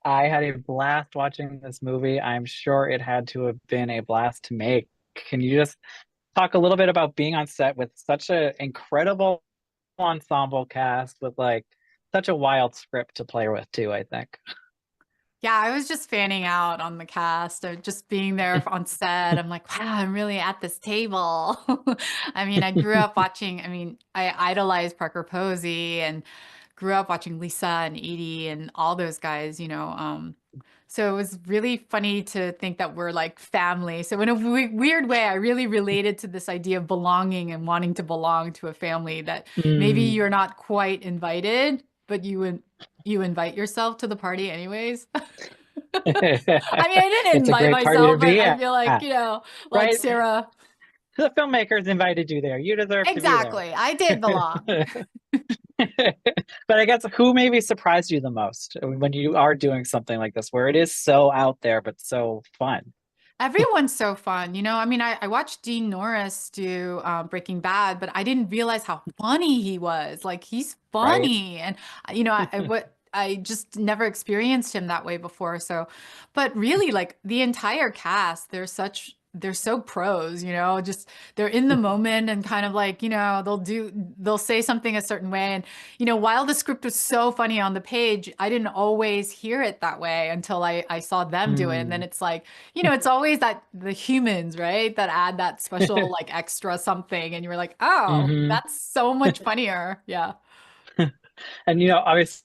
I had a blast watching this movie. I'm sure it had to have been a blast to make. Can you just talk a little bit about being on set with such an incredible ensemble cast with like such a wild script to play with too, I think. Yeah, I was just fanning out on the cast or just being there on set. I'm like, wow, I'm really at this table. I mean, I grew up watching, I idolized Parker Posey and grew up watching Lisa and Edie and all those guys, so it was really funny to think that we're like family. So in a weird way, I really related to this idea of belonging and wanting to belong to a family that maybe Mm. you're not quite invited, but you invite yourself to the party anyways. I mean, I didn't It's a invite great party to myself, but be I at, feel like, like right? Sarah. The filmmakers invited you there. You deserve to be there. Exactly. I did belong. But I guess who maybe surprised you the most when you are doing something like this, where it is so out there but so fun? Everyone's so fun. I watched Dean Norris do Breaking Bad, but I didn't realize how funny he was. Like, he's Right? funny. And, I just never experienced him that way before. So, but really, like, the entire cast, they're so pros, just they're in the moment and kind of like, they'll say something a certain way. And, while the script was so funny on the page, I didn't always hear it that way until I saw them do it. And then Mm. it's like, it's always that the humans, right, that add that special like extra something, and you're like, oh, Hmm. that's so much funnier. Yeah. And obviously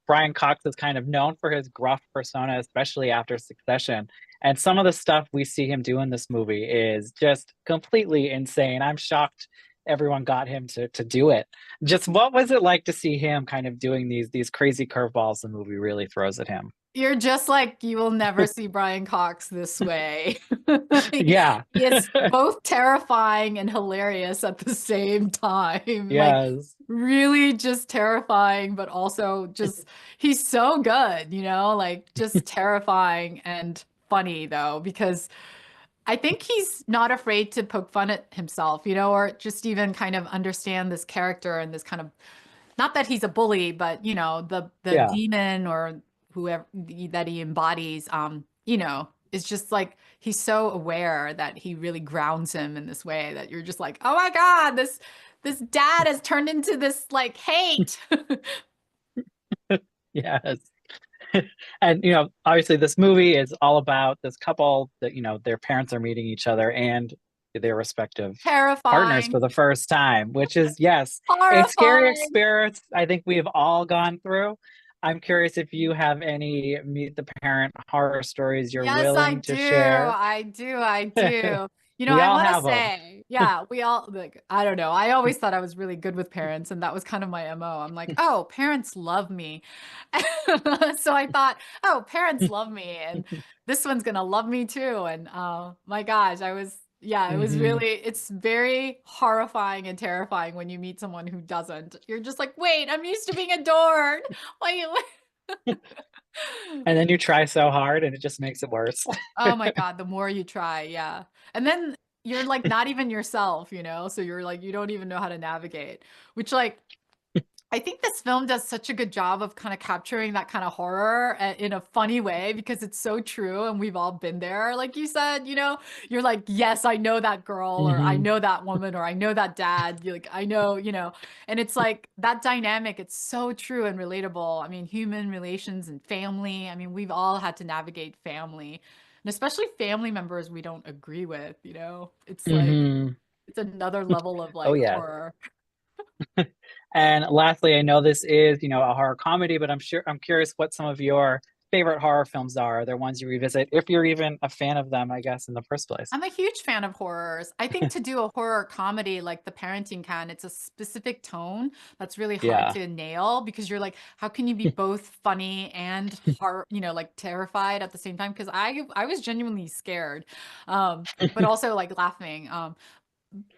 Brian Cox is kind of known for his gruff persona, especially after Succession. And some of the stuff we see him do in this movie is just completely insane. I'm shocked everyone got him to do it. Just what was it like to see him kind of doing these crazy curveballs the movie really throws at him? You're just like, you will never see Brian Cox this way. Yeah. He is both terrifying and hilarious at the same time. Like, Yes. really just terrifying, but also just, he's so good, like just terrifying and funny though, because I think he's not afraid to poke fun at himself, or just even kind of understand this character and this kind of, not that he's a bully, but the Yeah. demon or whoever that he embodies, is just like he's so aware that he really grounds him in this way that you're just like, oh my God, this dad has turned into this like hate. Yes. And obviously this movie is all about this couple that their parents are meeting each other and their respective partners for Terrifying, the first time, which is, yes, a scary horrifying. experience I think we've all gone through. I'm curious if you have any meet the parent horror stories you're Yes, I willing do. to share. I do. I do. We I all want to have them. say, yeah, we all like, I don't know. I always thought I was really good with parents, and that was kind of my MO. I'm like, oh, parents love me. So I thought, oh, parents love me, and this one's gonna love me too. And my gosh, yeah, it was Hmm. really, it's very horrifying and terrifying when you meet someone who doesn't. You're just like, wait, I'm used to being adored. Why you? And then you try so hard and it just makes it worse. Oh my God, the more you try, yeah. And then you're like not even yourself, So you're like, you don't even know how to navigate, which like, I think this film does such a good job of kind of capturing that kind of horror in a funny way because it's so true and we've all been there. Like you said, you're like, yes, I know that girl or I Hmm. know that woman or I know that dad. You're like, I know, and it's like that dynamic. It's so true and relatable. I mean, human relations and family. I mean, we've all had to navigate family and especially family members we don't agree with, It's like, Hmm. it's another level of Oh like yeah. horror. And lastly, I know this is, a horror comedy, but I'm curious what some of your favorite horror films are. Are there ones you revisit if you're even a fan of them, I guess, in the first place? I'm a huge fan of horrors. I think to do a horror comedy like The Parenting Can, it's a specific tone that's really hard Yeah. to nail because you're like, how can you be both funny and heart, like terrified at the same time? Because I was genuinely scared, but also like laughing.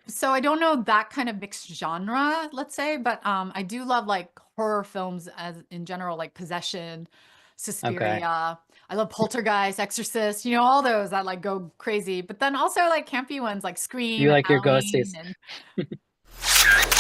So I don't know that kind of mixed genre, let's say, but I do love like horror films as in general, like Possession, Okay. Suspiria. I love Poltergeist, Exorcist, all those that like go crazy. But then also like campy ones like Scream You and like your Halloween ghosties. and